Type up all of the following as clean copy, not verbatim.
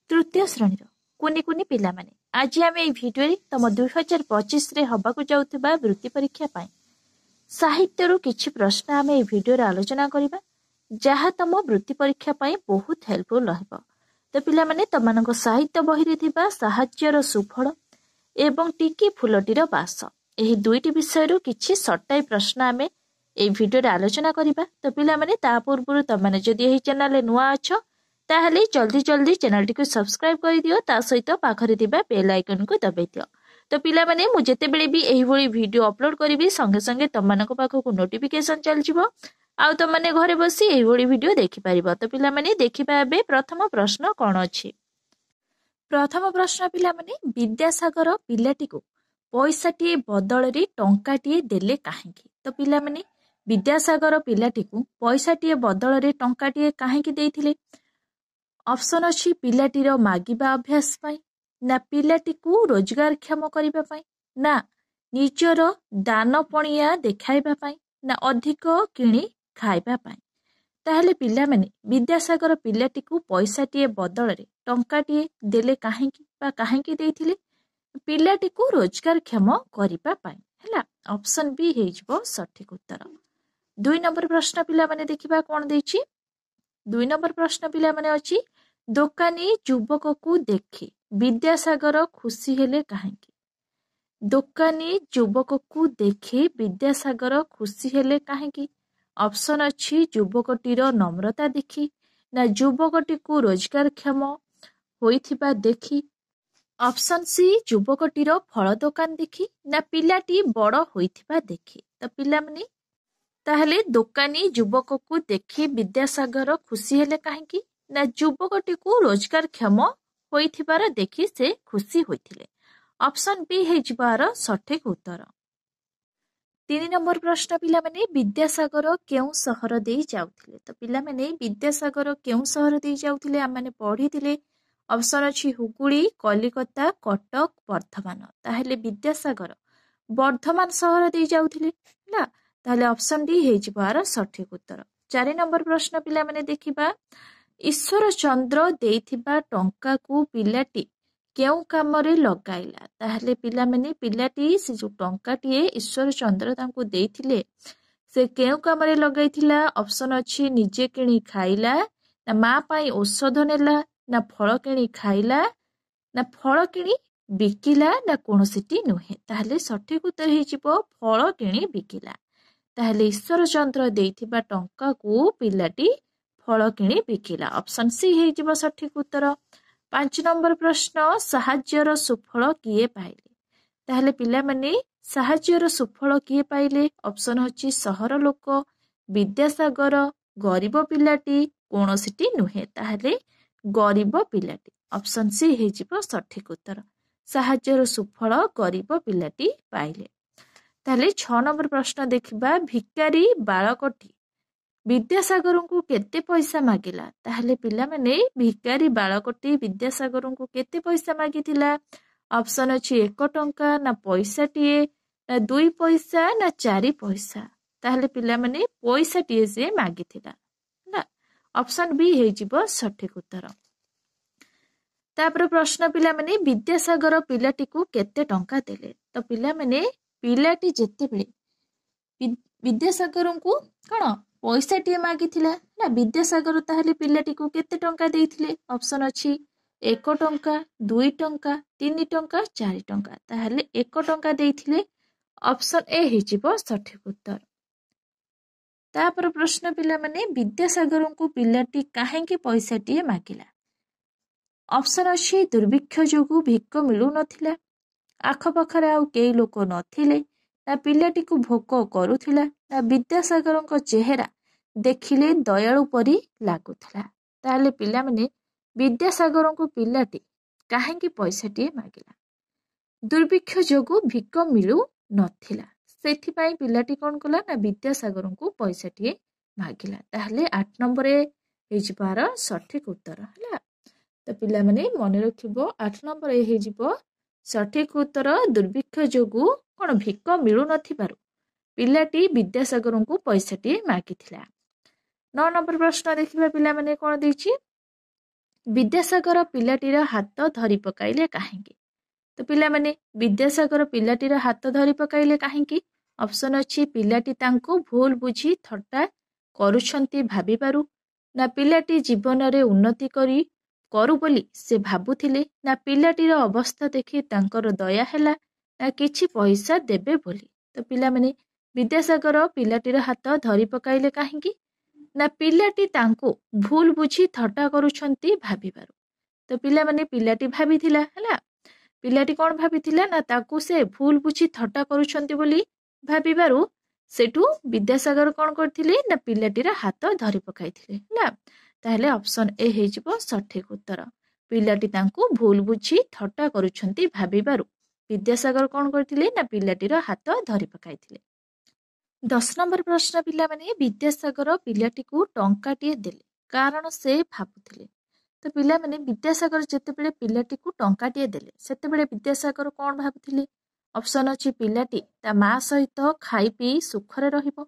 तृतीय श्रेणी कुनी कुनी पिला माने आज आम ये भिडियो तुम 2025 रे हबाकू जाउथिबा वृत्ति परीक्षा पाई साहित्य किछि प्रश्न आम ये भिडियो आलोचना करबा जहाँ तुम वृत्ति परीक्षा पाई बहुत हेल्पफुल रहबो। तो पिला माने तमानक साहित्य बही रे थिबा साहाज्यर सुफल एवं टिकी फुलटीर बास एही दुईटी विषय किछि सर्टाई प्रश्न आम ये भिडियो आलोचना करबा। तो पिला माने ता पूर्व तमाने जदि एही चैनल नुआ अछ ताहले जल्दी जल्दी चैनल टी को सब्सक्राइब कर दियो ता सहित पाखरे थिबा बेल आइकन को दबाई दियो। तो पिला माने मु जेते बेले भी एही भली वीडियो अपलोड करिवि संगे संगे तमनको पाखको नोटिफिकेशन चल जिवो आउ तमने घरे बसी एही भली वीडियो देखि परिबो। तो पिला माने देखिबा एबे प्रथम प्रश्न कोन अछि। प्रथम प्रश्न पिला माने विद्यासागर पिलाटी को पैसाटी बदल रे टंकाटी देले काहेकि। तो पिला माने विद्यासागर पिलाटी को पैसाटी बदल रे टंकाटी काहेकि देइथिले। ऑप्शन अच्छी पिलाटीर मागिबा अभ्यास पाई ना पिलाटी को रोजगारक्षम करबा पाई ना निजर दान पणिया देखाइबा पाई ना अधिक किणी खाइबा पाई। ताहले पिला माने विद्यासागर पिलाटी को पैसाटीए बदल रे टंकाटीए देले काहेकि बा काहेकि देइथिले पिलाटी को रोजगारक्षम करबा पाई हैला। ऑप्शन बी हे जिवो सठिक उत्तर। 2 नंबर प्रश्न पिला माने देखिबा कोन देछि। 2 नंबर प्रश्न पिला माने अछि दोकानी युवक को देखि विद्यासागर खुशी हेले काहेकि। दोकानी युवक को देखि विद्यासागर खुशी हेले काहेकि। ऑप्शन अछि युवकटीर नम्रता देखि ना युवकटी को रोजगारक्षम होइथिबा देखि। ऑप्शन सी युवकटीर फल दोकान देखि ना पिलाटी बड़ होइथिबा देखि। तो पिला माने ताहले दोकानी युवक को देखि विद्यासागर खुशी हेले काहेकि ना युवकटी को रोजगारक्षम होइथिबार देखि से खुशी होइथिले। ऑप्शन बी हे जिबार सठिक उत्तर। 3 नंबर प्रश्न पिला माने विद्यासागर केउ शहर देई जाउथिले। तो पिला माने विद्यासागर केउ शहर देई जाउथिले आ माने पढिथिले। ऑप्शन अछि हुगुली कलिकता कटक वर्धमान। ताहले विद्यासागर वर्धमान शहर देई जाउथिले ना ताहले ऑप्शन डी हे जिबार सठिक उत्तर। 4 नंबर प्रश्न पिला माने देखिबा ईश्वर चंद्र देइथिबा टंका को पिलाटी केउ कामरे लगाइला। ताहले पिला माने पिलाटी से जो टंकाटीए ईश्वर चंद्र तांको देइथिले से केउ कामरे लगाइथिला। ऑप्शन अछि निजे किणी खाइला ना मा पाई औषध नेला ना फल किणी खाइला ना फल किणी बिकिला ना कोनोसिटी नुहे। ताहले सठिक उत्तर हे जिवो फल किणी बिकिला। ताहले ईश्वर चंद्र देइथिबा टंका को पिलाटी फल किणी बिकिला। ऑप्शन सी हे जिवो सठिक उत्तर। 5 नंबर प्रश्न साहाज्यर सुफल किए पाइले। ताहले पिला माने साहाज्यर सुफल किए पाइले। ऑप्शन अछि सहर लोक विद्यासागर गरीब पिलाटी कोनोसिटी नुहे। ताहले गरीब पिलाटी। ऑप्शन सी हे जिवो सठिक उत्तर। साहाज्यर सुफल गरीब पिलाटी पाइले। ताहले 6 नंबर प्रश्न देखिबा भिकारी बालकटी विद्यासागर को केते पैसा मागिला। ताहले पिला माने भिकारी बालकटी विद्यासागर को केते पैसा मागिथिला। ऑप्शन अछि 1 टंका ना पैसाटीए ना 2 पैसा ना 4 पैसा। ताहले पिला माने पैसाटीए से मागिथिला ना। ऑप्शन बी हे जिवो सठिक उत्तर। तापर प्रश्न पिला माने विद्यासागर पिलाटी को केते टंका देले। तो पिला माने पिलाटी जेते बेले विद्यासागर को कण पैसाटीए मागिथिला ना विद्यासागर ताहले पिलाटी को केते टंका देइथिले। ऑप्शन अछि 1 टंका 2 टंका 3 टंका 4 टंका। ताहले 1 टंका देइथिले। ऑप्शन ए हे जिवो सठिक उत्तर। तापर प्रश्न पिला माने विद्यासागर को पिलाटी काहेकि पैसाटीए मागिला। ऑप्शन अछि दुर्भिक्ष जोगु भिक्क मिलु नथिला आखपाखरे आउ केई लोक नथिले ना पिलाटी को भोक करुथिला ना विद्यासागर को चेहरा देखिले दयालु परी लागुथिला। ताहले पिला माने विद्यासागर को पिलाटी काहेकि पैसाटीए मागिला। दुर्भिक्ष जोगु भिक्क मिलु नथिला सेथि पई पिलाटी कोन कला ना विद्यासागर को पैसाटीए मागिला। ताहले 8 नंबर हे जिबार सठिक उत्तर हैला। तो पिला माने मने रखिबो 8 नंबर हे जिवो सठिक उत्तर। दुर्भिक्ष जोगु कोन भिक्क मिलु नथिबारु पिलाटी विद्यासागर को पैसाटीए मागिथिला। 9 नंबर प्रश्न देखिबा पिला माने कोन देछि विद्यासागर पिलाटीर हाथ धरी पकाइले काहेकि। तो पिलामाने विद्यासागर पिलाटीर हाथ धरी पकाइले काहेकि। ऑप्शन अछि पिलाटी तांको भूल बुझी थट्टा करुछंती भाबी पारु, ना पिलाटी जीवन रे उन्नति करू बोली से भाबुथिले, ना पिलाटीर अवस्था देखि तांकर दया हैला, ना किछि पैसा देबे बोली। तो पिलामाने विद्यासागर पिलाटीर हाथ धरी पकाइले काहेकि, ना पिलाटी तांको भूल बुझी थट्टा करुछंती भाबी पारु। तो पिलामाने पिलाटी भाबिथिला हैला, पिलाटी कौन भाबिथिला ना ताकू से भूल बुझी थट्टा करुछंती बोली भाबिबारु सेठू विद्यासागर कौन करथिले ना पिलाटीर हाथ धरी पकाइथिले हैला। ताहले ऑप्शन ए हेजिबो सठिक उत्तर। पिलाटी तांको भूल बुझी थट्टा करुछंती भाबिबारु विद्यासागर कौन करथिले ना पिलाटीर हाथ धरी पकाइथिले। 10 नंबर प्रश्न पिलामाने विद्यासागर पिलाटी को टंकाटिए देले कारण से भाबुथिले। तो पिलामाने विद्यासागर जेतेबेले पिलाटी को टंकाटिए देले सेतेबेले विद्यासागर कौन भाबुथिले। ऑप्शन अछि पिलाटी ता माँ सहित खाई पी सुखरे रहिबो,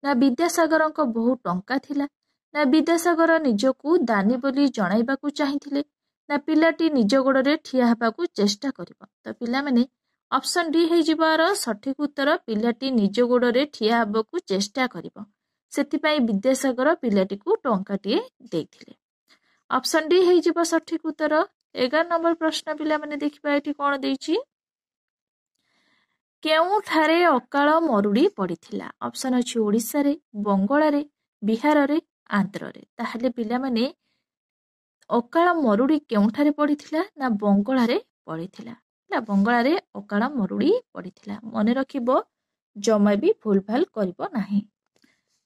ना विद्यासागरଙ୍କ बहु टंका थिला, ना विद्यासागर निजको दानी बोली जणाइबाकू चाहिथिले, ना पिलाटी निज गोड़रे ठिया हेबाकू चेष्टा करिबो। तो पिलामाने ऑप्शन डी हेजिबार सठिक उत्तर पिलाटी निज गोड़रे ठिया हेबाकू चेष्टा करिबो, सेथिपाई विद्यासागर पिलाटी को टंकाटिए देइथिले। ऑप्शन डी हेजिबो सठिक उत्तर। 11 नंबर प्रश्न पिलामाने देखिबा एठी कोन देइछि। केउठारे अकाल मरुड़ी पड़िथिला। ऑप्शन अछि ओडिसा रे, बंगाल रे, बिहार रे, आंध्र रे। ताहले पिलामाने अकाल मरुड़ी केउठारे पड़िथिला ना बंगाल रे पड़िथिला ना बंगाल रे अकाल मरुड़ी पड़िथिला। मने रखिबो जमा भी भूल भाल करिबो नाही।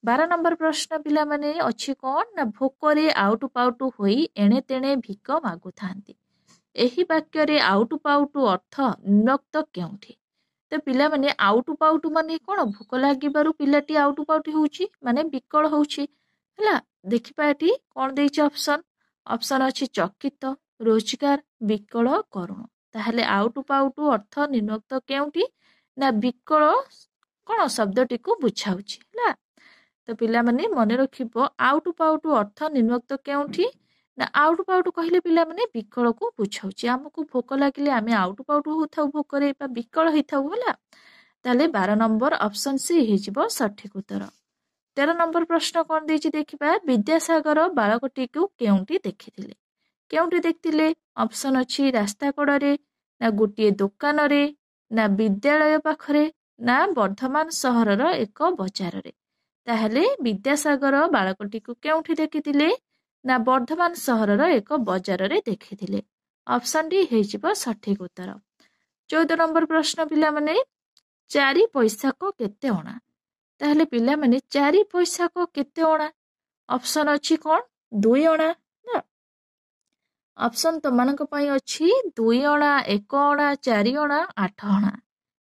12 नंबर प्रश्न पिलामाने अछि कोन ना भोकरे आउटु पाउटु होई एणे तेणे भिक मागु थांती। एही वाक्य रे आउटु पाउटु अर्थ निम्नोक्त केउठी। तो पिलामाने आउटु पाउटु माने कोन भोक लागिबारु पिलाटी आउटु पाउटु होउची माने विकल होउची हैला। देखिबा एठी कोन देइछि ऑप्शन। ऑप्शन अछि चकित, रोजगार, विकल, करुण। ताहले आउटु पाउटु अर्थ निम्नोक्त केउठी ना विकल कोन शब्दटी को बुझाउची हैला। तो पिलामाने मने रखिबो आउटु पाउटु अर्थ निम्नोक्त केउठी ना आउटु पाउटु कहले पिलामाने विकल को बुझाउची। हमकु भोक लागिले आमे आउटु पाउटु होथाउ भोकरे बा विकल हेथाउ होला। ताले 12 नंबर ऑप्शन सी हेजिबो सठिक उत्तर। 13 नंबर प्रश्न कोन देइछि देखिबा। विद्यासागर बालकटी को केउंटी देखिथिले। केउंटी देखिथिले। ऑप्शन अछि रास्ता कड़रे, ना गुटिए दुकान रे, ना विद्यालय पाखरे, ना वर्धमान सहरर एक बजार रे। ताहले विद्यासागर बालकटी को केउंठी देखिथिले ना वर्धमान सहरर एक बजार रे देखिथिले। ऑप्शन डी हेजिबो सठिक उत्तर। 14 नंबर प्रश्न पिलामाने 4 पैसा को केते अणा। ताहले पिलामाने 4 पैसा को केते अणा। ऑप्शन अछि कोन 2 अणा ना। ऑप्शन तो मानक पई अछि 2 अणा, 1 अणा, 4 अणा, 8 अणा।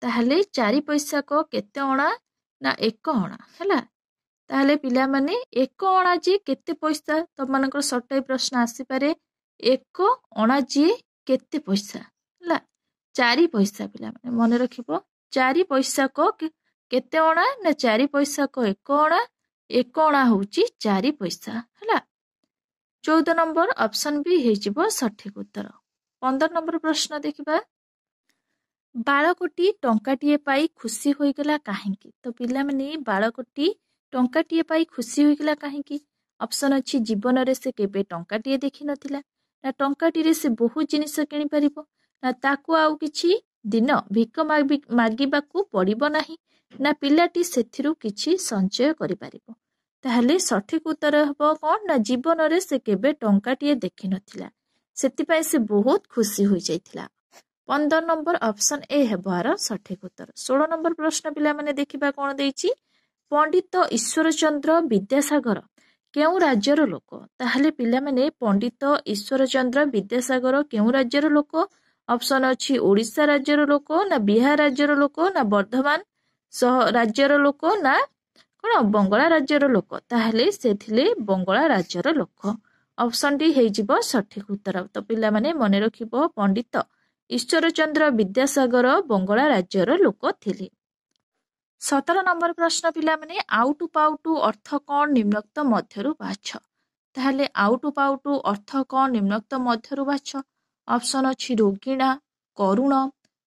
ताहले 4 पैसा को केते अणा ना 1 अणा हैला। ताहले पिलामाने 1 अणा जी केते पैसा तो मानकर सटाई प्रश्न आसी पारे। 1 अणा जी केते पैसा हैला 4 पैसा पिलामाने मने रखिबो। 4 पैसा को केते अणा ना 4 पैसा को 1 अणा, 1 अणा होउची 4 पैसा हैला। 14 नंबर ऑप्शन बी हेजिबो सठिक उत्तर। 15 नंबर प्रश्न देखिबा। बालकटी टंकाटिए पाई खुशी होइगला काहेकि। तो पिलामाने बालकटी टंकाटिए पाई खुशी होइगला काहेकि। ऑप्शन अछि जीवन रे से केबे टंकाटिए देखि नथिला, ना टंकाटी रे से बहुत जिनिस किनि परिबो, ना ताकू आउ किछि दिन भिक मागिबाकू पड़िबो नाही, ना पिलाटी सेथिरु किछि संचय करि परिबो। ताहले सठिक उत्तर हबो कोन ना जीवन रे से केबे टंकाटिए देखि नथिला, सेतिपाई से बहुत खुशी होई जाइथिला। 15 नंबर ऑप्शन ए हेबार सठिक उत्तर। 16 नंबर प्रश्न पिलामाने देखिबा कोन देइछि। पंडित ईश्वर चंद्र विद्यासागर केउ राज्यर लोक। ताहले पिलामाने पंडित ईश्वर चंद्र विद्यासागर केउ राज्यर लोक। ऑप्शन अछि ओडिशा राज्यर लोक, ना बिहार राज्यर लोक, ना वर्धमान राज्यर लोक, ना कोन बंगाला राज्यर लोक। ताहले सेथिले बंगाला राज्यर लोक। ऑप्शन डी हेजिबो सठिक उत्तर। तो पिलामाने मने रखिबो पंडित ईश्वर चंद्र विद्यासागर बंगाला राज्यर लोक थिले। 17 नंबर प्रश्न पिलामाने आउटु पाउटु अर्थ कोन निम्नोक्त मध्यरु बाछ। ତାହେଲେ ଆଉଟୁ ପାଉଟୁ ଅର୍ଥ କ'ଣ ନିମ୍ନୋକ୍ତ ମଧ୍ୟରୁ ବାଛ। ଅପସନ୍ ଅଛି ରୋଗିଣା, କରୁଣ,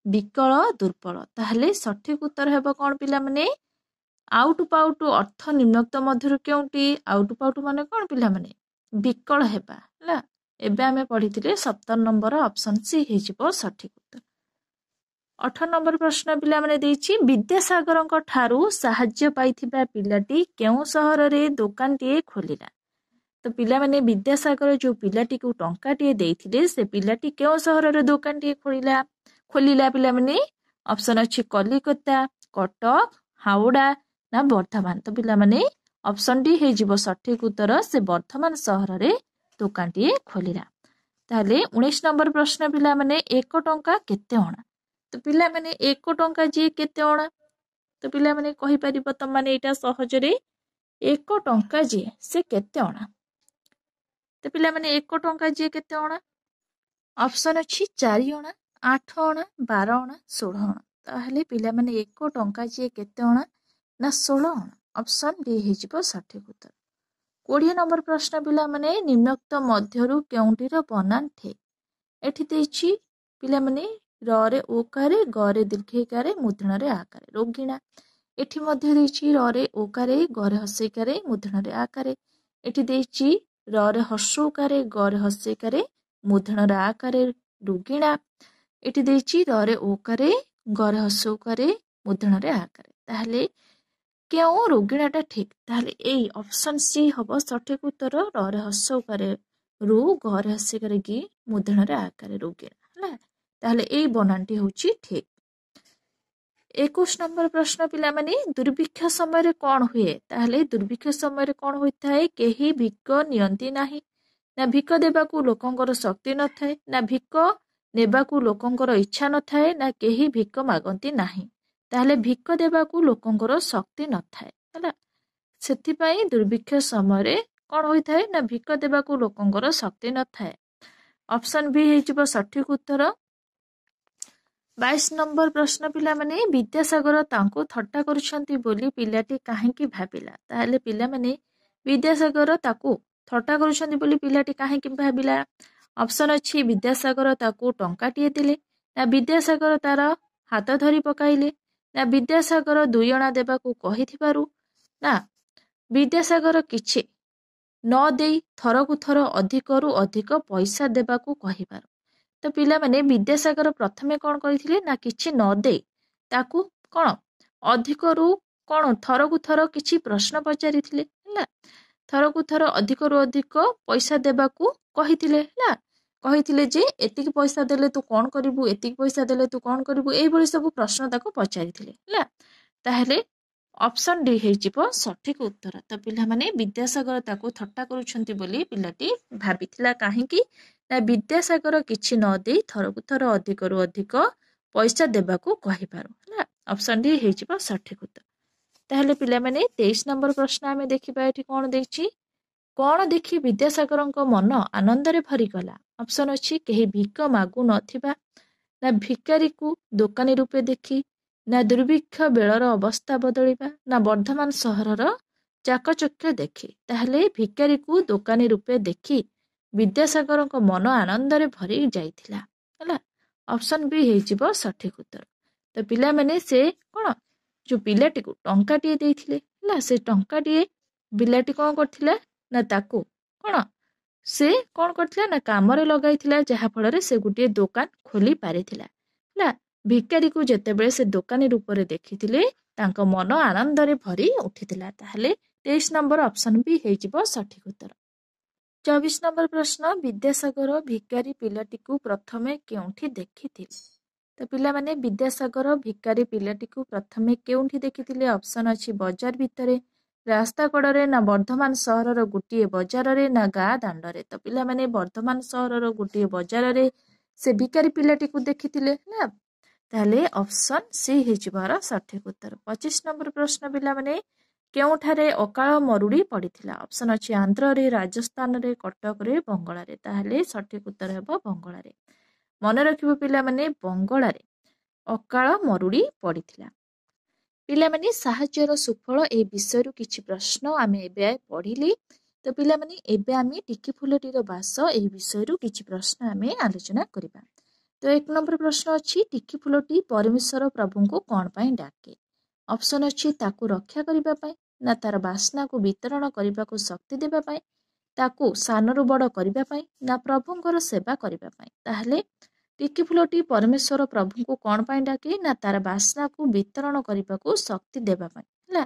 ବିକଳ, ଦୁର୍ବଳ। ତାହେଲେ ସଠିକ ଉତ୍ତର ହେବ କ'ଣ ପିଲାମାନେ? ଆଉଟୁ ପାଉଟୁ ଅର୍ଥ ନିମ୍ନୋକ୍ତ ମଧ୍ୟରୁ କେଉଁଟି? ଆଉଟୁ ପାଉଟୁ ମାନେ କ'ଣ ପିଲାମାନେ? ବିକଳ ହେବା ହେଲା। ଏବେ ଆମେ ପଢିଥିଲେ 17 ନମ୍ବର ଅପସନ୍ ସି ହେଇଯିବ ସଠିକ ଉତ୍ତର। 18 ନମ୍ବର ପ୍ରଶ୍ନ ପିଲାମାନେ ଦେଇଛି, ବିଦ୍ୟାସାଗରଙ୍କ ଠାରୁ ସାହାଯ୍ୟ ପାଇଥିବା ପିଲାଟି କେଉଁ ସହରରେ ଦୋକାନଟିଏ ଖୋଲିଲା? ତ ପିଲାମାନେ ବିଦ୍ୟାସାଗର ଯୋଉ ପିଲାଟିକୁ ଟଙ୍କାଟିଏ ଦେଇଥିଲେ ସେ ପିଲାଟି କେଉଁ ସହରରେ ଦୋକାନଟିଏ ଖୋଲିଲା ପିଲାମାନେ? ଅପସନ୍ ଅଛି କଲିକତା, କଟକ, ହାଓଡ଼ା ନା ବର୍ଦ୍ଧମାନ। ତ ପିଲାମାନେ ଅପସନ୍ ଡି ହେଇଯିବ ସଠିକ ଉତ୍ତର, ସେ ବର୍ଦ୍ଧମାନ ସହରରେ ଦୋକାନଟିଏ ଖୋଲିଲା। ତାହେଲେ 19 ନମ୍ବର ପ୍ରଶ୍ନ ପିଲାମାନେ, 1 ଟଙ୍କା କେତେ ଅଣା? ତ ପିଲାମାନେ 1 ଟଙ୍କା ଯିଏ କେତେ ଅଣା? ତ ପିଲାମାନେ କହିପାରିବ ତମାନେ ଏଇଟା ସହଜରେ, 1 ଟଙ୍କା ଯିଏ ସେ କେତେ ଅଣା? ତ ପିଲାମାନେ 1 ଟଙ୍କା ଯିଏ କେତେ ଅଣା? ଅପସନ୍ ଅଛି 4 ଅଣା, 8 ଅଣା, 12 ଅଣା, 16 ଅଣା। ତାହେଲେ ପିଲାମାନେ 1 ଟଙ୍କା ଯିଏ କେତେ ଅଣା? ନା 16 ଅଣା। ଅପସନ୍ ଡି ହେଇଯିବ ସଠିକ ଉତ୍ତର। 20 ନମ୍ବର ପ୍ରଶ୍ନ ପିଲାମାନେ, ନିମ୍ନୋକ୍ତ ମଧ୍ୟରୁ କେଉଁଟିର ବନାନ ଠିକ୍? ଏଠି ଦେଇଛି ପିଲାମାନେ ରରେ ଓକାରେ, ଗରେ ଦୀର୍ଘଇକାରେ, ମୁଦ୍ରଣରେ ଆକାରେ। ରୋଗିଣା। ଏଠି ମଧ୍ୟ ଦେଇଛି ରରେ ଓକାରେ, ଗରେ ହସଇକାରେ, ମୁଦ୍ରଣରେ ଆକାରେ। ଏଠି ଦେଇଛି ରରେ ହର୍ଷଉକାରେ, ଗରେ ହସଇକାରେ, ମୁଦ୍ରଣରେ ଆକାରେ। ରୋଗିଣା। ଏଠି ଦେଇଛି ରରେ ଓକାରେ, ଗରେ ହସଉକାରେ, ମୁଦ୍ରଣରେ ଆକାରେ। ତାହେଲେ କେଉଁ ରୋଗିଣାଟା ଠିକ୍? ତାହେଲେ ଏଇ ଅପସନ୍ ସି ହବ ସଠିକ ଉତ୍ତର, ରରେ ହସଉକାରେ ରୁ, ଗରେ ହସଇକାରେ ଗି, ମୁଦ୍ରଣରେ ଆକାରେ ରୋଗିଣା ହେଲା। ତାହେଲେ ଏଇ ବନାନଟି ହେଉଛି ଠିକ୍। 21 ନମ୍ବର ପ୍ରଶ୍ନ ପିଲାମାନେ, ଦୁର୍ଭିକ୍ଷ ସମୟରେ କ'ଣ ହୁଏ? ତାହେଲେ ଦୁର୍ଭିକ୍ଷ ସମୟରେ କ'ଣ ହୋଇଥାଏ? କେହି ଭିକ ନିଅନ୍ତି ନାହିଁ, ନା ଭିକ ଦେବାକୁ ଲୋକଙ୍କର ଶକ୍ତି ନଥାଏ, ନା ଭିକ ନେବାକୁ ଲୋକଙ୍କର ଇଚ୍ଛା ନଥାଏ, ନା କେହି ଭିକ ମାଗନ୍ତି ନାହିଁ। ତାହେଲେ ଭିକ ଦେବାକୁ ଲୋକଙ୍କର ଶକ୍ତି ନଥାଏ ହେଲା। ସେଥିପାଇଁ ଦୁର୍ଭିକ୍ଷ ସମୟରେ କ'ଣ ହୋଇଥାଏ? ନା ଭିକ ଦେବାକୁ ଲୋକଙ୍କର ଶକ୍ତି ନଥାଏ। ଅପସନ୍ ବି ହେଇଯିବ ସଠିକ ଉତ୍ତର। 22 ନମ୍ବର ପ୍ରଶ୍ନ ପିଲାମାନେ, ବିଦ୍ୟାସାଗର ତାଙ୍କୁ ଥଟ୍ଟା କରୁଛନ୍ତି ବୋଲି ପିଲାଟି କାହିଁକି ଭାବିଲା? ତାହେଲେ ପିଲାମାନେ ବିଦ୍ୟାସାଗର ତାକୁ ଥଟ୍ଟା କରୁଛନ୍ତି ବୋଲି ପିଲାଟି କାହିଁକି ଭାବିଲା? ଅପସନ୍ ଅଛି ବିଦ୍ୟାସାଗର ତାକୁ ଟଙ୍କାଟିଏ ଦେଲେ, ନା ବିଦ୍ୟାସାଗର ତାର ହାତ ଧରି ପକାଇଲେ, ନା ବିଦ୍ୟାସାଗର 2 ଅଣା ଦେବାକୁ କହିଥିବାରୁ, ନା ବିଦ୍ୟାସାଗର କିଛି ନ ଦେଇ ଥରକୁ ଥର ଅଧିକରୁ ଅଧିକ ପଇସା ଦେବାକୁ କହିବାରୁ। ତ ପିଲାମାନେ ବିଦ୍ୟାସାଗର ପ୍ରଥମେ କ'ଣ କରିଥିଲେ? ନା କିଛି ନ ଦେଇ ତାକୁ କ'ଣ ଅଧିକରୁ କ'ଣ ଥରକୁ ଥର କିଛି ପ୍ରଶ୍ନ ପଚାରିଥିଲେ ହେଲା। ଥରକୁ ଥର ଅଧିକରୁ ଅଧିକ ପଇସା ଦେବାକୁ କହିଥିଲେ ହେଲା। କହିଥିଲେ ଯେ ଏତିକି ପଇସା ଦେଲେ ତୁ କ'ଣ କରିବୁ, ଏତିକି ପଇସା ଦେଲେ ତୁ କ'ଣ କରିବୁ, ଏଇଭଳି ସବୁ ପ୍ରଶ୍ନ ତାକୁ ପଚାରିଥିଲେ ହେଲା। ତାହେଲେ ଅପସନ୍ ଡି ହେଇଯିବ ସଠିକ ଉତ୍ତର। ତ ପିଲାମାନେ ବିଦ୍ୟାସାଗର ତାକୁ ଥଟ୍ଟା କରୁଛନ୍ତି ବୋଲି ପିଲାଟି ଭାବିଥିଲା କାହିଁକି? ନା ବିଦ୍ୟାସାଗର କିଛି ନ ଦେଇ ଥରକୁ ଥର ଅଧିକରୁ ଅଧିକ ପଇସା ଦେବାକୁ କହିପାରୁ ହେଲା। ଅପସନ୍ ଡି ହେଇଯିବ ସଠିକ ଉତ୍ତର। ତାହେଲେ ପିଲାମାନେ 23 ନମ୍ବର ପ୍ରଶ୍ନ ଆମେ ଦେଖିବା। ଏଠି କ'ଣ ଦେଇଛି? କ'ଣ ଦେଖି ବିଦ୍ୟାସାଗରଙ୍କ ମନ ଆନନ୍ଦରେ ଭରିଗଲା? ଅପସନ୍ ଅଛି କେହି ଭିକ ମାଗୁ ନଥିବା, ନା ଭିକାରୀକୁ ଦୋକାନୀ ରୂପେ ଦେଖି, ନା ଦୁର୍ଭିକ୍ଷ ବେଳର ଅବସ୍ଥା ବଦଳିବା, ନା ବର୍ଦ୍ଧମାନ ସହରର ଚାକଚକ୍ୟ ଦେଖି। ତାହେଲେ ଭିକାରୀକୁ ଦୋକାନୀ ରୂପେ ଦେଖି ବିଦ୍ୟାସାଗରଙ୍କ ମନ ଆନନ୍ଦରେ ଭରି ଯାଇଥିଲା ହେଲା। ଅପସନ୍ ବି ହେଇଯିବ ସଠିକ ଉତ୍ତର। ତ ପିଲାମାନେ ସେ କ'ଣ ଯୋଉ ପିଲାଟିକୁ ଟଙ୍କାଟିଏ ଦେଇଥିଲେ ହେଲା, ସେ ଟଙ୍କାଟିଏ ପିଲାଟି କ'ଣ କରିଥିଲା? ନା ତାକୁ କ'ଣ ସେ କ'ଣ କରିଥିଲା? ନା କାମରେ ଲଗାଇଥିଲା, ଯାହାଫଳରେ ସେ ଗୋଟିଏ ଦୋକାନ ଖୋଲି ପାରିଥିଲା ହେଲା। ଭିକାରୀକୁ ଯେତେବେଳେ ସେ ଦୋକାନୀ ରୂପରେ ଦେଖିଥିଲେ ତାଙ୍କ ମନ ଆନନ୍ଦରେ ଭରି ଉଠିଥିଲା। ତାହେଲେ 23 ନମ୍ବର ଅପସନ୍ ବି ହେଇଯିବ ସଠିକ ଉତ୍ତର। 24 ନମ୍ବର ପ୍ରଶ୍ନ, ବିଦ୍ୟାସାଗର ଭିକାରୀ ପିଲାଟିକୁ ପ୍ରଥମେ କେଉଁଠି ଦେଖିଥିଲେ? ତ ପିଲାମାନେ ବିଦ୍ୟାସାଗର ଭିକାରୀ ପିଲାଟିକୁ ପ୍ରଥମେ କେଉଁଠି ଦେଖିଥିଲେ? ଅପସନ୍ ଅଛି ବଜାର ଭିତରେ, ରାସ୍ତା କଡ଼ରେ, ନା ବର୍ଦ୍ଧମାନ ସହରର ଗୋଟିଏ ବଜାରରେ, ନା ଗାଁ ଦାଣ୍ଡରେ। ତ ପିଲାମାନେ ବର୍ଦ୍ଧମାନ ସହରର ଗୋଟିଏ ବଜାରରେ ସେ ଭିକାରୀ ପିଲାଟିକୁ ଦେଖିଥିଲେ ହେଲା। ତାହେଲେ ଅପସନ୍ ସି ହେଇଯିବାର ସଠିକ ଉତ୍ତର। 25 ନମ୍ବର ପ୍ରଶ୍ନ ପିଲାମାନେ, କେଉଁଠାରେ ଅକାଳ ମରୁଡ଼ି ପଡ଼ିଥିଲା? ଅପସନ୍ ଅଛି ଆନ୍ଧ୍ରରେ, ରାଜସ୍ଥାନରେ, କଟକରେ, ବଙ୍ଗଳାରେ। ତାହେଲେ ସଠିକ ଉତ୍ତର ହେବ ବଙ୍ଗଳାରେ। ମନେ ରଖିବ ପିଲାମାନେ ବଙ୍ଗଳାରେ ଅକାଳ ମରୁଡ଼ି ପଡ଼ିଥିଲା। ପିଲାମାନେ ସାହାଯ୍ୟର ସୁଫଳ ଏହି ବିଷୟରୁ କିଛି ପ୍ରଶ୍ନ ଆମେ ଏବେ ପଢ଼ିଲି। ତ ପିଲାମାନେ ଏବେ ଆମେ ଟିକି ଫୁଲଟିର ବାସ ଏହି ବିଷୟରୁ କିଛି ପ୍ରଶ୍ନ ଆମେ ଆଲୋଚନା କରିବା। ତ 1 ନମ୍ବର ପ୍ରଶ୍ନ ଅଛି, ଟିକି ଫୁଲଟି ପରମେଶ୍ୱର ପ୍ରଭୁଙ୍କୁ କ'ଣ ପାଇଁ ଡାକେ? ଅପସନ୍ ଅଛି ତାକୁ ରକ୍ଷା କରିବା ପାଇଁ, ନା ତାର ବାସ୍ନାକୁ ବିତରଣ କରିବାକୁ ଶକ୍ତି ଦେବା ପାଇଁ, ତାକୁ ସାନରୁ ବଡ଼ କରିବା ପାଇଁ, ନା ପ୍ରଭୁଙ୍କର ସେବା କରିବା ପାଇଁ। ତାହେଲେ ଟିକି ଫୁଲଟି ପରମେଶ୍ୱର ପ୍ରଭୁଙ୍କୁ କ'ଣ ପାଇଁ ଡାକେ? ନା ତାର ବାସ୍ନାକୁ ବିତରଣ କରିବାକୁ ଶକ୍ତି ଦେବା ପାଇଁ ହେଲା।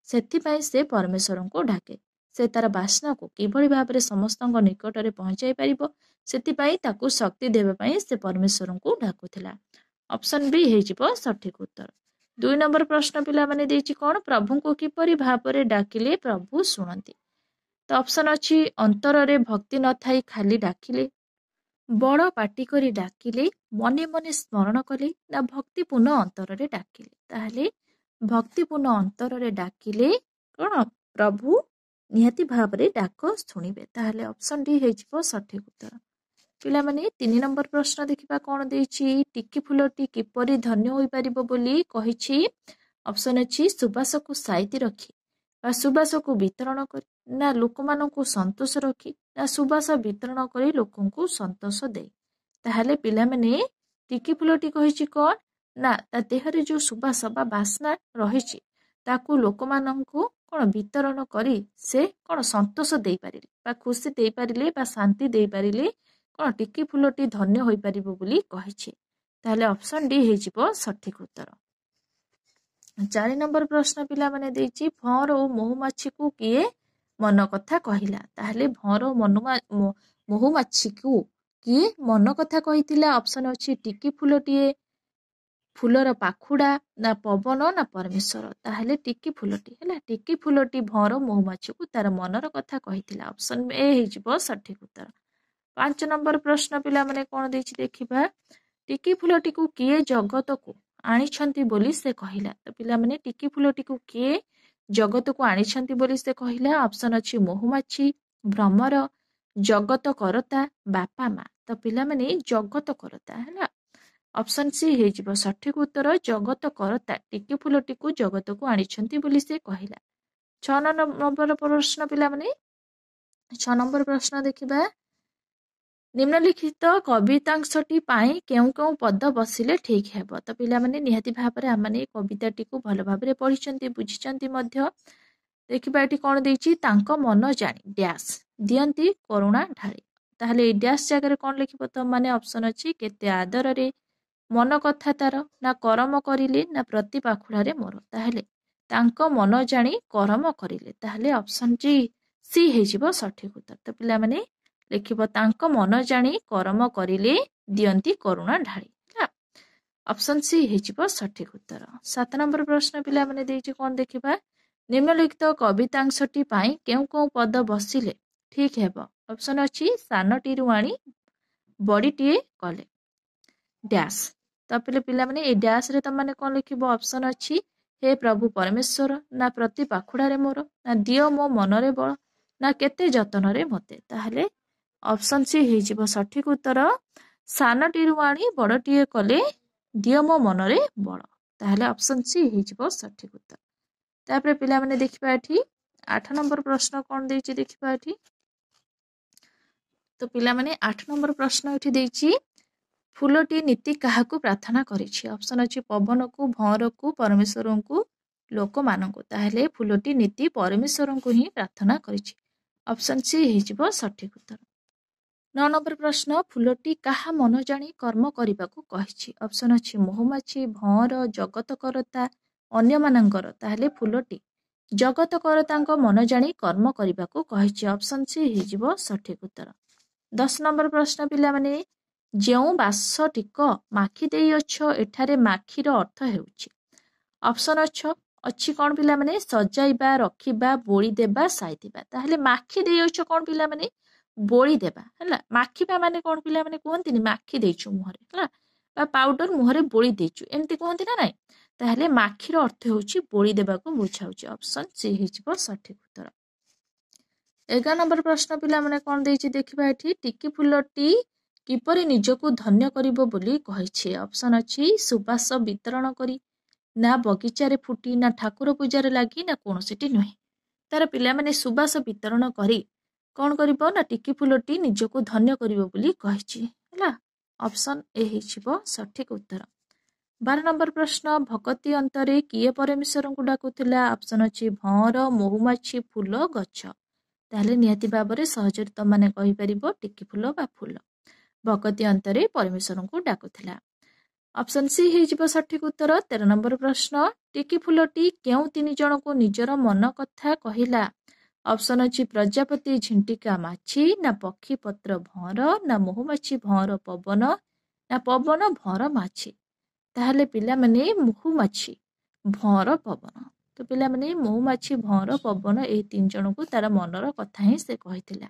ସେଥିପାଇଁ ସେ ପରମେଶ୍ୱରଙ୍କୁ ଡାକେ। ସେ ତାର ବାସ୍ନାକୁ କିଭଳି ଭାବରେ ସମସ୍ତଙ୍କ ନିକଟରେ ପହଞ୍ଚାଇ ପାରିବ, ସେଥିପାଇଁ ତାକୁ ଶକ୍ତି ଦେବା ପାଇଁ ସେ ପରମେଶ୍ୱରଙ୍କୁ ଡାକୁଥିଲା। ଅପସନ୍ ବି ହେଇଯିବ ସଠିକ ଉତ୍ତର। 2 ନମ୍ବର ପ୍ରଶ୍ନ ପିଲାମାନେ ଦେଇଛି କ'ଣ? ପ୍ରଭୁଙ୍କୁ କିପରି ଭାବରେ ଡାକିଲେ ପ୍ରଭୁ ଶୁଣନ୍ତି? ତ ଅପସନ୍ ଅଛି ଅନ୍ତରରେ ଭକ୍ତି ନଥାଇ ଖାଲି ଡାକିଲେ, ବଡ଼ ପାଟି କରି ଡାକିଲେ, ମନେ ମନେ ସ୍ମରଣ କଲେ, ନା ଭକ୍ତିପୂର୍ଣ୍ଣ ଅନ୍ତରରେ ଡାକିଲେ। ତାହେଲେ ଭକ୍ତିପୂର୍ଣ୍ଣ ଅନ୍ତରରେ ଡାକିଲେ କ'ଣ ପ୍ରଭୁ ନିହାତି ଭାବରେ ଡାକ ଶୁଣିବେ। ତାହେଲେ ଅପସନ୍ ଡି ହେଇଯିବ ସଠିକ ଉତ୍ତର। ପିଲାମାନେ 3 ନମ୍ବର ପ୍ରଶ୍ନ ଦେଖିବା କ'ଣ ଦେଇଛି? ଟିକି ଫୁଲଟି କିପରି ଧନ୍ୟ ହୋଇପାରିବ ବୋଲି କହିଛି? ଅପସନ୍ ଅଛି ସୁବାସକୁ ସାଇତି ରଖି, ବା ସୁବାସକୁ ବିତରଣ କରି, ନା ଲୋକମାନଙ୍କୁ ସନ୍ତୋଷ ରଖି, ନା ସୁବାସ ବିତରଣ କରି ଲୋକଙ୍କୁ ସନ୍ତୋଷ ଦେଇ। ତାହେଲେ ପିଲାମାନେ ଟିକି ଫୁଲଟି କହିଛି କ'ଣ? ନା ତା ଦେହରେ ଯେଉଁ ସୁବାସ ବା ବାସ୍ନା ରହିଛି ତାକୁ ଲୋକମାନଙ୍କୁ କ'ଣ ବିତରଣ କରି ସେ କ'ଣ ସନ୍ତୋଷ ଦେଇପାରିଲେ ବା ଖୁସି ଦେଇପାରିଲେ ବା ଶାନ୍ତି ଦେଇପାରିଲେ କ'ଣ ଟିକି ଫୁଲଟି ଧନ୍ୟ ହୋଇପାରିବ ବୋଲି କହିଛି। ତାହେଲେ ଅପସନ୍ ଡି ହେଇଯିବ ସଠିକ ଉତ୍ତର। 4 ନମ୍ବର ପ୍ରଶ୍ନ ପିଲାମାନେ ଦେଇଛି, ଭଁଅର ଓ ମହୁମାଛିକୁ କିଏ ମନ କଥା କହିଲା? ତାହେଲେ ଭଁଅର ମହୁମାଛିକୁ କିଏ ମନ କଥା କହିଥିଲା? ଅପସନ୍ ଅଛି ଟିକି ଫୁଲଟିଏ, ଫୁଲର ପାଖୁଡ଼ା, ନା ପବନ, ନା ପରମେଶ୍ୱର। ତାହେଲେ ଟିକି ଫୁଲଟି ହେଲା। ଟିକି ଫୁଲଟି ଭଁଅର ମହୁମାଛିକୁ ତାର ମନର କଥା କହିଥିଲା। ଅପସନ୍ ଏ ହେଇଯିବ ସଠିକ ଉତ୍ତର। 5 ନମ୍ବର ପ୍ରଶ୍ନ ପିଲାମାନେ କ'ଣ ଦେଇଛି ଦେଖିବା। ଟିକି ଫୁଲଟିକୁ କିଏ ଜଗତକୁ ଆଣିଛନ୍ତି ବୋଲି ସେ କହିଲା? ତ ପିଲାମାନେ ଟିକି ଫୁଲଟିକୁ କିଏ ଜଗତକୁ ଆଣିଛନ୍ତି ବୋଲି ସେ କହିଲା? ଅପସନ୍ ଅଛି ମହୁମାଛି, ଭ୍ରମର, ଜଗତ କରତା, ବାପା ମା। ତ ପିଲାମାନେ ଜଗତ କରତା ହେଲା। ଅପସନ୍ ସି ହେଇଯିବ ସଠିକ ଉତ୍ତର। ଜଗତ କରତା ଟିକି ଫୁଲଟିକୁ ଜଗତକୁ ଆଣିଛନ୍ତି ବୋଲି ସେ କହିଲା। 6 ନମ୍ବର ପ୍ରଶ୍ନ ପିଲାମାନେ 6 ନମ୍ବର ପ୍ରଶ୍ନ ଦେଖିବା। ନିମ୍ନଲିଖିତ କବିତାଂଶଟି ପାଇଁ କେଉଁ କେଉଁ ପଦ ବସିଲେ ଠିକ ହେବ? ତ ପିଲାମାନେ ନିହାତି ଭାବରେ ଆମମାନେ ଏ କବିତାଟିକୁ ଭଲ ଭାବରେ ପଢିଛନ୍ତି, ବୁଝିଛନ୍ତି ମଧ୍ୟ। ଦେଖିବା ଏଠି କ'ଣ ଦେଇଛି? ତାଙ୍କ ମନ ଜାଣି ଡ୍ୟାସ୍ ଦିଅନ୍ତି କରୁଣା ଢାଳି। ତାହେଲେ ଏଇ ଡ୍ୟାସ୍ ଜାଗାରେ କ'ଣ ଲେଖିବ? ତ ମାନେ ଅପସନ୍ ଅଛି କେତେ ଆଦରରେ, ମନ କଥା ତାର, ନା କରମ କରିଲେ, ନା ପ୍ରତି ପାଖୁଡ଼ାରେ ମୋର। ତାହେଲେ ତାଙ୍କ ମନ ଜାଣି କରମ କରିଲେ। ତାହେଲେ ଅପସନ୍ ସି ହେଇଯିବ ସଠିକ ଉତ୍ତର। ତ ପିଲାମାନେ ଲେଖିବ ତାଙ୍କ ମନ ଜାଣି କରମ କରିଲେ, ଦିଅନ୍ତି କରୁଣା ଢାଳି ହେଲା। ଅପସନ୍ ସି ହେଇଯିବ ସଠିକ ଉତ୍ତର। 7 ନମ୍ବର ପ୍ରଶ୍ନ ପିଲାମାନେ ଦେଇଛି କ'ଣ ଦେଖିବା। ନିମ୍ନଲିଖିତ କବିତାଂଶଟି ପାଇଁ କେଉଁ କେଉଁ ପଦ ବସିଲେ ଠିକ ହେବ? ଅପସନ୍ ଅଛି ସାନଟିରୁ ଆଣି ବଡ଼ିଟିଏ କଲେ ଡ୍ୟାସ୍। ତାପରେ ପିଲାମାନେ ଏଇ ଡ୍ୟାସ୍ରେ ତମାନେ କ'ଣ ଲେଖିବ? ଅପସନ୍ ଅଛି ହେ ପ୍ରଭୁ ପରମେଶ୍ୱର, ନା ପ୍ରତି ପାଖୁଡ଼ାରେ ମୋର, ନା ଦିଅ ମୋ ମନରେ ବଳ, ନା କେତେ ଯତନରେ ମୋତେ। ତାହେଲେ ଅପସନ୍ ସି ହେଇଯିବ ସଠିକ ଉତ୍ତର। ସାନଟିରୁ ଆଣି ବଡ଼ଟିଏ କଲେ, ଦିଅ ମୋ ମନରେ ବଳ। ତାହେଲେ ଅପସନ୍ ସି ହେଇଯିବ ସଠିକ ଉତ୍ତର। ତାପରେ ପିଲାମାନେ ଦେଖିବା ଏଠି 8 ନମ୍ବର ପ୍ରଶ୍ନ କ'ଣ ଦେଇଛି ଦେଖିବା ଏଠି। ତ ପିଲାମାନେ 8 ନମ୍ବର ପ୍ରଶ୍ନ ଏଠି ଦେଇଛି, ଫୁଲଟି ନୀତି କାହାକୁ ପ୍ରାର୍ଥନା କରିଛି? ଅପସନ୍ ଅଛି ପବନକୁ, ଭଁଅରକୁ, ପରମେଶ୍ୱରଙ୍କୁ, ଲୋକମାନଙ୍କୁ। ତାହେଲେ ଫୁଲଟି ନୀତି ପରମେଶ୍ୱରଙ୍କୁ ହିଁ ପ୍ରାର୍ଥନା କରିଛି। ଅପସନ୍ ସି ହେଇଯିବ ସଠିକ ଉତ୍ତର। 9 ନମ୍ବର ପ୍ରଶ୍ନ, ଫୁଲଟି କାହା ମନ ଜାଣି କର୍ମ କରିବାକୁ କହିଛି? ଅପସନ୍ ଅଛି ମହୁମାଛି, ଭଁଅର, ଜଗତକରତା, ଅନ୍ୟମାନଙ୍କର। ତାହେଲେ ଫୁଲଟି ଜଗତକରତାଙ୍କ ମନ ଜାଣି କର୍ମ କରିବାକୁ କହିଛି। ଅପସନ୍ ସି ହେଇଯିବ ସଠିକ ଉତ୍ତର। 10 ନମ୍ବର ପ୍ରଶ୍ନ ପିଲାମାନେ, ଯେଉଁ ବାସଟିକ ମାଖି ଦେଇଅଛ ଏଠାରେ ମାଖିର ଅର୍ଥ ହେଉଛି? ଅପସନ୍ ଅଛି କ'ଣ ପିଲାମାନେ? ସଜାଇବା, ରଖିବା, ବୋଳି ଦେବା, ସାଇତିବା। ତାହେଲେ ମାଖି ଦେଇଅଛ କ'ଣ ପିଲାମାନେ? ବୋଳି ଦେବା ହେଲା। ମାଖିବା ମାନେ କ'ଣ ପିଲାମାନେ କୁହନ୍ତିନି ମାଖି ଦେଇଛୁ ମୁହଁରେ ହେଲା, ବା ପାଉଡର ମୁହଁରେ ବୋଳି ଦେଇଛୁ, ଏମିତି କୁହନ୍ତି ନା ନାଇଁ? ତାହେଲେ ମାଖିର ଅର୍ଥ ହେଉଛି ବୋଳି ଦେବାକୁ ବୁଝାଉଛି। ଅପସନ୍ ସି ହେଇଯିବ ସଠିକ ଉତ୍ତର। 11 ନମ୍ବର ପ୍ରଶ୍ନ ପିଲାମାନେ କ'ଣ ଦେଇଛି ଦେଖିବା ଏଠି। ଟିକି ଫୁଲଟି କିପରି ନିଜକୁ ଧନ୍ୟ କରିବ ବୋଲି କହିଛି? ଅପସନ୍ ଅଛି ସୁବାସ ବିତରଣ କରି, ନା ବଗିଚାରେ ଫୁଟି, ନା ଠାକୁର ପୂଜାରେ ଲାଗି, ନା କୌଣସିଟି ନୁହେଁ। ତାର ପିଲାମାନେ ସୁବାସ ବିତରଣ କରି कौन करिबो ना टिकी फुलटी निजको धन्य करिबो बोली कहिछि हैला ऑप्शन ए हेचिबो सठिक उत्तर। 12 नंबर प्रश्न भगती अंतरे किए परमेश्वर को डाकुथिला ऑप्शन अछि भंवर महुमाछी फूल गछ ताहले निहाती भाबरे सहजरे त माने कहि परिबो टिकी फूल बा फूल भगती अंतरे परमेश्वर को डाकुथिला। ऑप्शन सी हेजिबो सठिक उत्तर। 13 नंबर प्रश्न टिकी फुलटी केउ तीन जन को निजर मन कथा कहिला ऑप्शन अछि प्रजापति झिंटिका माछी ना पक्षी पत्र भंवर ना महुमाछी भंवर पवन ना पवन भंवर माछी ताहले पिला माने महुमाछी भंवर पवन तो पिला माने महुमाछी भंवर पवन ए तीन जन को तार मनर कथा ही से कहिथिला।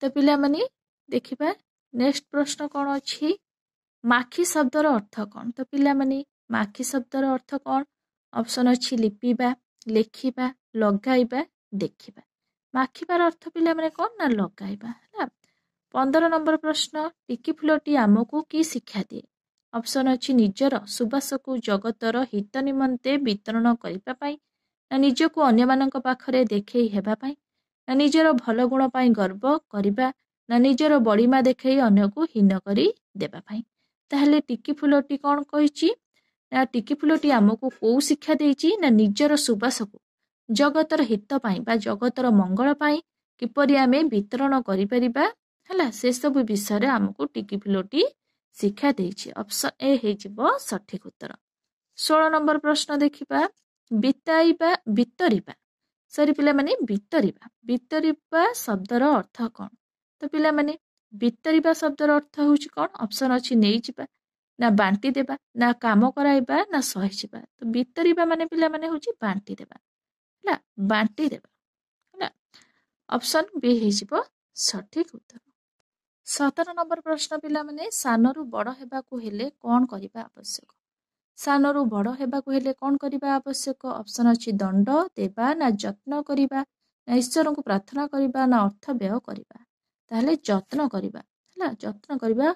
तो पिला माने देखिबा नेक्स्ट प्रश्न कौन अछि माखी शब्दर अर्थ कौन तो पिला माने माखी शब्दर अर्थ कौन ऑप्शन अछि लिपिबा लेखिबा लगाइबा देखिबा माखिबार अर्थ पिला माने कौन ना लगाइबा हैला। 15 नंबर प्रश्न टिकी फुलटी आमको की शिक्षा दिए ऑप्शन अछि निजर सुबास को जगतर हित निमंते वितरण करिबा पई ना निजको अन्य मानक पाखरे देखै हेबा पई ना निजर भल गुण पई गर्व करिबा ना निजर बड़ीमा देखै अन्य को हीन करी देबा पई ताहले टिकी फुलटी कौन कहिछि ना टिकी फुलटी आमको को शिक्षा देछि ना निजर सुबास को जगतर हित पाई बा जगतर मंगल पाई किपरि आमे वितरण करि परिबा हला से सब विषय रे हमको टिकी फुलटी शिक्षा देछि ऑप्शन ए हेजिबो सठिक उत्तर। 16 नंबर प्रश्न देखिबा बिताइबा बितरिबा सरी पिला माने बितरिबा शब्दर अर्थ कौन तो पिला माने बितरिबा शब्दर अर्थ होछि कौन ऑप्शन अछि नेइ जिबा ना बांटी देबा ना काम कराइबा ना सहि जिबा तो बितरिबा माने पिला माने होछि बांटी देबा ହେଲା ବାଣ୍ଟି ଦେବା ହେଲା ଅପସନ୍ ବି ହେଇଯିବ ସଠିକ ଉତ୍ତର। 17 ନମ୍ବର ପ୍ରଶ୍ନ ପିଲାମାନେ ସାନରୁ ବଡ଼ ହେବାକୁ ହେଲେ କ'ଣ କରିବା ଆବଶ୍ୟକ ସାନରୁ ବଡ଼ ହେବାକୁ ହେଲେ କ'ଣ କରିବା ଆବଶ୍ୟକ ଅପସନ୍ ଅଛି ଦଣ୍ଡ ଦେବା ନା ଯତ୍ନ କରିବା ନା ଈଶ୍ୱରଙ୍କୁ ପ୍ରାର୍ଥନା କରିବା ନା ଅର୍ଥ ବ୍ୟୟ କରିବା ତାହେଲେ ଯତ୍ନ କରିବା ହେଲା ଯତ୍ନ କରିବା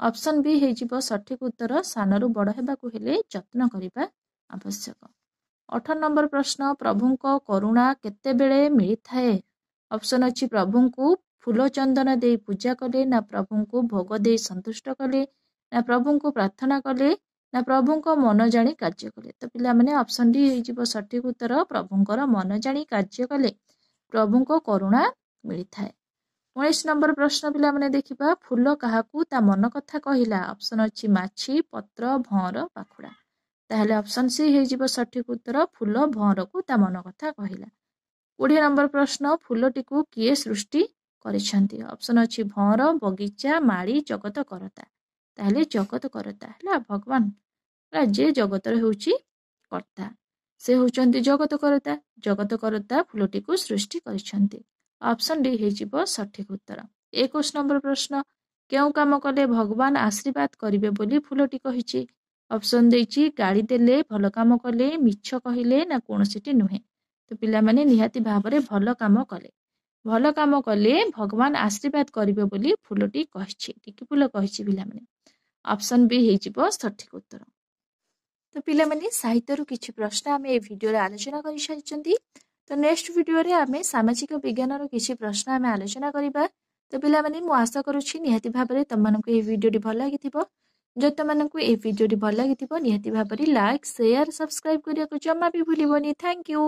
ଅପସନ୍ ବି ହେଇଯିବ ସଠିକ ଉତ୍ତର ସାନରୁ ବଡ଼ ହେବାକୁ ହେଲେ ଯତ୍ନ କରିବା ଆବଶ୍ୟକ। 18 नंबर प्रश्न प्रभुंको करुणा केतेबेले मिलिथाए ऑप्शन अछि प्रभुंको फूल चंदन दे पूजा कले ना प्रभुंको भोग दे संतुष्ट कले ना प्रभुंको प्रार्थना कले ना प्रभुंको मन जानी कार्य कले तो पिला माने ऑप्शन डी हेजिबो सठिक उत्तर प्रभुंकर मन जानी कार्य कले प्रभुंको करुणा मिलिथाए। 19 नंबर प्रश्न पिला माने देखिबा फूल काहाकू ता मन कथा कहिला ऑप्शन अछि माछी पत्र भंवर पाखुडा ताहले ऑप्शन सी हेजिबो सठिक उत्तर फूल भंवर को ता मन कथा कहिला। 20 नंबर प्रश्न फूलटी को किए सृष्टि करिसंती ऑप्शन अछि भंवर बगीचा माड़ी जगत करता ताहले जगत करता हैला भगवान हैला जे जगतर होउची कर्ता से होचंती जगत करता फूलटी को सृष्टि करिसंती ऑप्शन डी हेजिबो सठिक उत्तर। 21 नंबर प्रश्न केउ काम कले भगवान आशीर्वाद करिवे बोली फूलटी कहिछि ऑप्शन देछि गाड़ी देले भल काम कले मिछ कहिले ना कोनोसिटी नुहे तो पिला माने निहाती भाबरे भल काम कले भगवान आशीर्वाद करिवे बोली फूलटी कहिछि टिकी फूल कहिछि पिला माने ऑप्शन बी हेजिबो सठिक उत्तर। तो पिला माने साहित्यरु किछि प्रश्न आमे ए भिडियो रे आलोचना करि सारिचंती तो नेक्स्ट भिडियो रे आमे सामाजिक विज्ञान रो किछि प्रश्न आमे आलोचना करिबा तो पिला माने मु आशा करूछि निहाती भाबरे तमनकु ए भिडियो डी भल लागिथिबो जो तुमको ये वीडियो भल लगी निहाती भाव लाइक शेयर सब्सक्राइब करने को जमा भी भूलनी। Thank you.